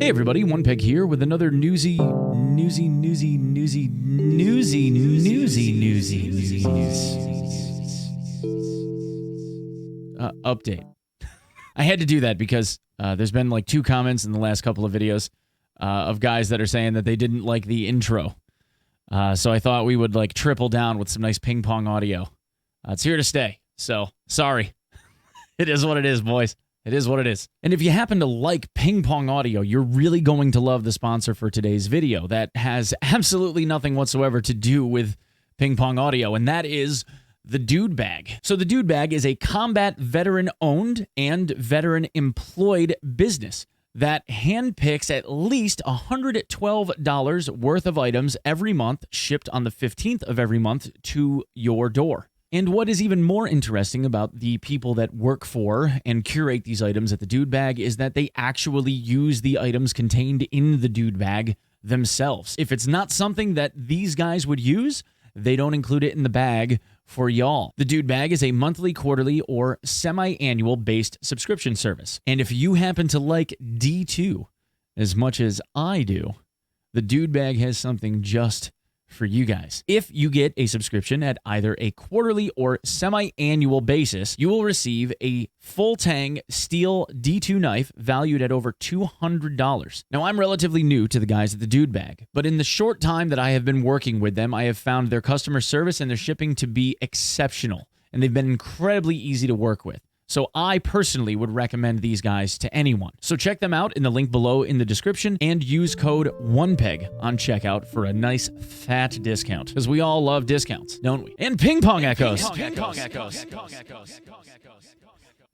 Hey everybody, Onepeg here with another newsy update. I had to do that because there's been like 2 comments in the last couple of videos of guys that are saying that they didn't like the intro. So I thought we would like triple down with some nice ping pong audio. It's here to stay. So sorry. It is what it is, boys. It is what it is. And if you happen to like ping pong audio, you're really going to love the sponsor for today's video that has absolutely nothing whatsoever to do with ping pong audio, and that is the Dude Bag. So the Dude Bag is a combat veteran-owned and veteran-employed business that handpicks at least $112 worth of items every month, shipped on the 15th of every month to your door. And what is even more interesting about the people that work for and curate these items at the Dude Bag is that they actually use the items contained in the Dude Bag themselves. If it's not something that these guys would use, they don't include it in the bag for y'all. The Dude Bag is a monthly, quarterly, or semi-annual based subscription service. And if you happen to like D2 as much as I do, the Dude Bag has something just for you guys. If you get a subscription at either a quarterly or semi-annual basis, you will receive a full tang steel D2 knife valued at over $200. Now, I'm relatively new to the guys at the Dude Bag, but in the short time that I have been working with them, I have found their customer service and their shipping to be exceptional, and they've been incredibly easy to work with. So I personally would recommend these guys to anyone. So check them out in the link below in the description and use code ONEPEG on checkout for a nice fat discount. Because we all love discounts, don't we? And ping pong echoes. I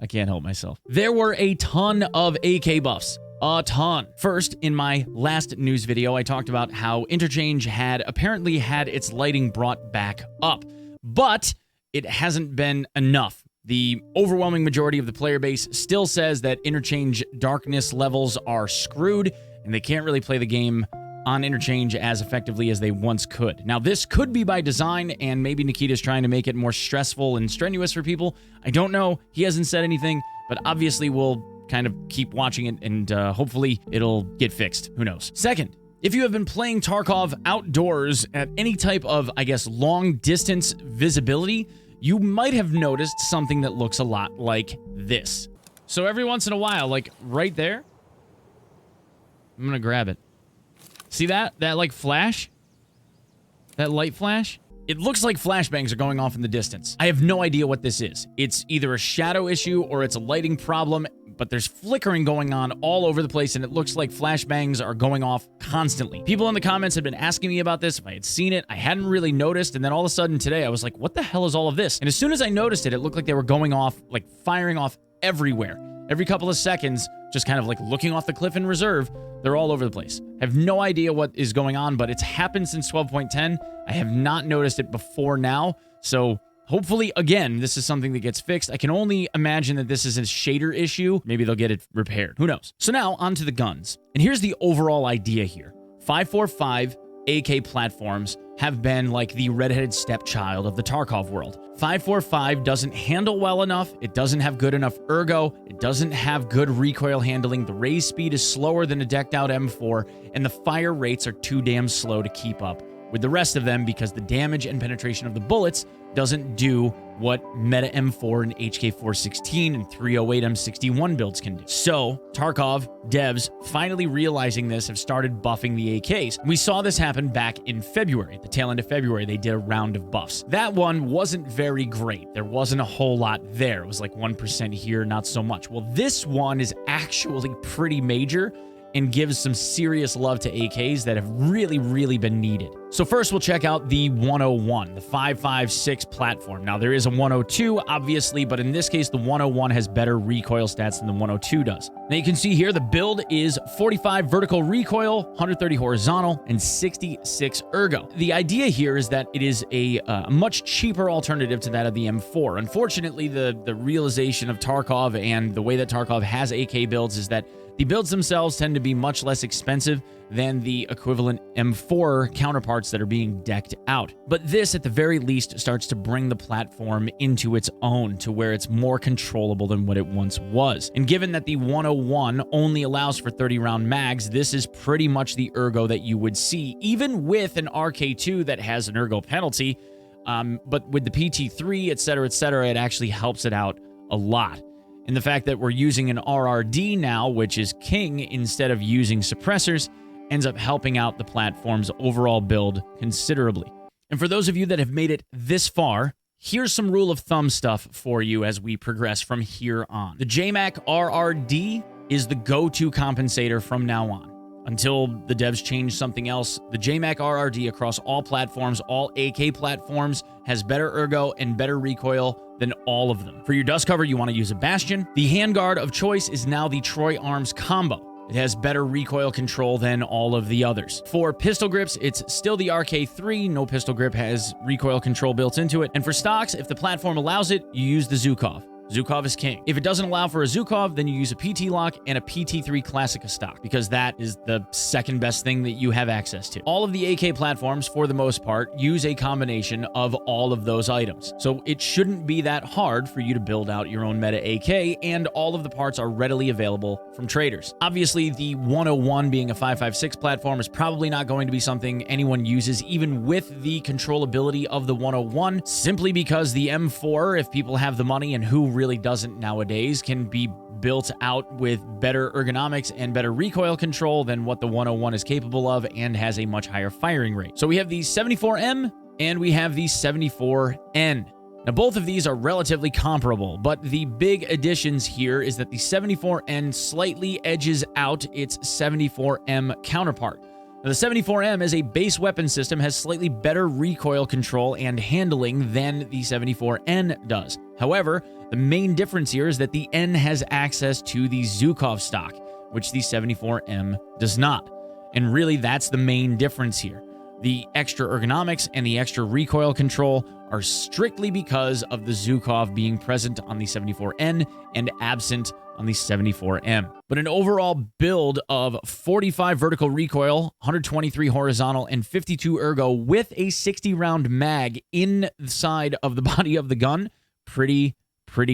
can't help myself. There were a ton of AK buffs. A ton. First, in my last news video, I talked about how Interchange had apparently had its lighting brought back up. But it hasn't been enough. The overwhelming majority of the player base still says that Interchange darkness levels are screwed, and they can't really play the game on Interchange as effectively as they once could. Now, this could be by design, and maybe Nikita's trying to make it more stressful and strenuous for people. I don't know. He hasn't said anything, but obviously we'll kind of keep watching it, and hopefully it'll get fixed. Who knows? Second, if you have been playing Tarkov outdoors at any type of, I guess, long-distance visibility, you might have noticed something that looks a lot like this. So every once in a while, like right there, I'm gonna grab it. See that? That like flash? That light flash? It looks like flashbangs are going off in the distance. I have no idea what this is. It's either a shadow issue or it's a lighting problem, but there's flickering going on all over the place, and it looks like flashbangs are going off constantly. People in the comments have been asking me about this, if I had seen it. I hadn't really noticed, and then all of a sudden today, I was like, what the hell is all of this? And as soon as I noticed it, it looked like they were going off, like firing off everywhere. Every couple of seconds, just kind of like looking off the cliff in reserve, they're all over the place. I have no idea what is going on, but it's happened since 12.10. I have not noticed it before now, so hopefully, again, this is something that gets fixed. I can only imagine that this is a shader issue. Maybe they'll get it repaired. Who knows? So now, onto the guns. And here's the overall idea here. 545 AK platforms have been like the redheaded stepchild of the Tarkov world. 545 doesn't handle well enough. It doesn't have good enough ergo. It doesn't have good recoil handling. The raise speed is slower than a decked out M4, and the fire rates are too damn slow to keep up with the rest of them because the damage and penetration of the bullets doesn't do what Meta M4 and HK416 and 308 M61 builds can do. So, Tarkov devs, finally realizing this, have started buffing the AKs. We saw this happen back in February. At the tail end of February, they did a round of buffs. That one wasn't very great. There wasn't a whole lot there. It was like 1% here, not so much. Well, this one is actually pretty major and gives some serious love to AKs that have really, really been needed. So first, we'll check out the 101, the 556 platform. Now, there is a 102, obviously, but in this case, the 101 has better recoil stats than the 102 does. Now, you can see here, the build is 45 vertical recoil, 130 horizontal, and 66 ergo. The idea here is that it is a much cheaper alternative to that of the M4. Unfortunately, the realization of Tarkov and the way that Tarkov has AK builds is that the builds themselves tend to be much less expensive than the equivalent M4 counterparts that are being decked out. But this, at the very least, starts to bring the platform into its own to where it's more controllable than what it once was. And given that the 101 only allows for 30-round mags, this is pretty much the ergo that you would see, even with an RK2 that has an ergo penalty. But with the PT3, etc., it actually helps it out a lot. And the fact that we're using an RRD now, which is king, instead of using suppressors, ends up helping out the platform's overall build considerably. And for those of you that have made it this far, here's some rule of thumb stuff for you as we progress from here on. The JMac RRD is the go-to compensator from now on. Until the devs change something else, the JMac RRD across all platforms, all AK platforms, has better ergo and better recoil than all of them. For your dust cover, you want to use a Bastion. The handguard of choice is now the Troy Arms combo. It has better recoil control than all of the others. For pistol grips, it's still the RK3. No pistol grip has recoil control built into it. And for stocks, if the platform allows it, you use the Zukov. Zukov is king. If it doesn't allow for a Zukov, then you use a PT lock and a PT3 Classica stock, because that is the second best thing that you have access to. All of the AK platforms, for the most part, use a combination of all of those items. So it shouldn't be that hard for you to build out your own meta AK, and all of the parts are readily available from traders. Obviously, the 101 being a 5.56 platform is probably not going to be something anyone uses, even with the controllability of the 101, simply because the M4, if people have the money, and who really doesn't nowadays, can be built out with better ergonomics and better recoil control than what the 101 is capable of, and has a much higher firing rate. So we have the 74M and we have the 74N. Now, both of these are relatively comparable, but the big additions here is that the 74N slightly edges out its 74M counterpart. Now, the 74M as a base weapon system has slightly better recoil control and handling than the 74N does. However, the main difference here is that the N has access to the Zukov stock, which the 74M does not. And really, that's the main difference here. The extra ergonomics and the extra recoil control are strictly because of the Zukov being present on the 74N and absent on the 74M. But an overall build of 45 vertical recoil, 123 horizontal, and 52 ergo with a 60-round mag inside of the body of the gun, pretty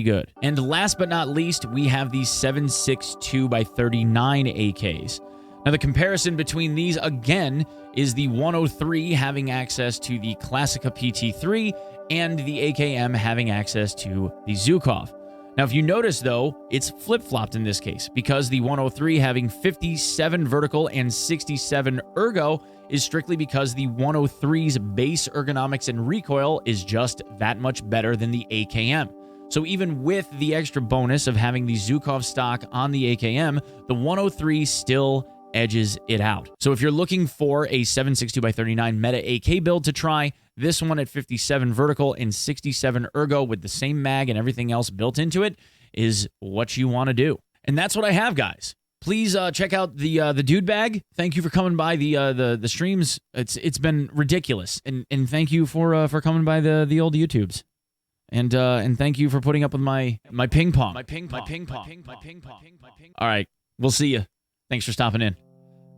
good. And last but not least, we have the 7.62x39 AKs. Now, the comparison between these, again, is the 103 having access to the Classica PT3 and the AKM having access to the Zukov. Now, if you notice, though, it's flip-flopped in this case, because the 103 having 57 vertical and 67 ergo is strictly because the 103's base ergonomics and recoil is just that much better than the AKM. So even with the extra bonus of having the Zukov stock on the AKM, the 103 still edges it out. So if you're looking for a 7.62x39 meta AK build to try, this one at 57 vertical and 67 ergo with the same mag and everything else built into it is what you want to do. And that's what I have, guys. Please check out the dude bag. Thank you for coming by the streams. It's been ridiculous, and thank you for coming by the old YouTubes. And thank you for putting up with my ping pong. All right, we'll see you. Thanks for stopping in.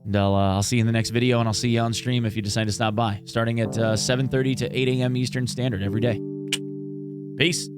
And I'll see you in the next video, and I'll see you on stream if you decide to stop by, starting at 7:30 to 8 a.m. Eastern Standard every day. Peace.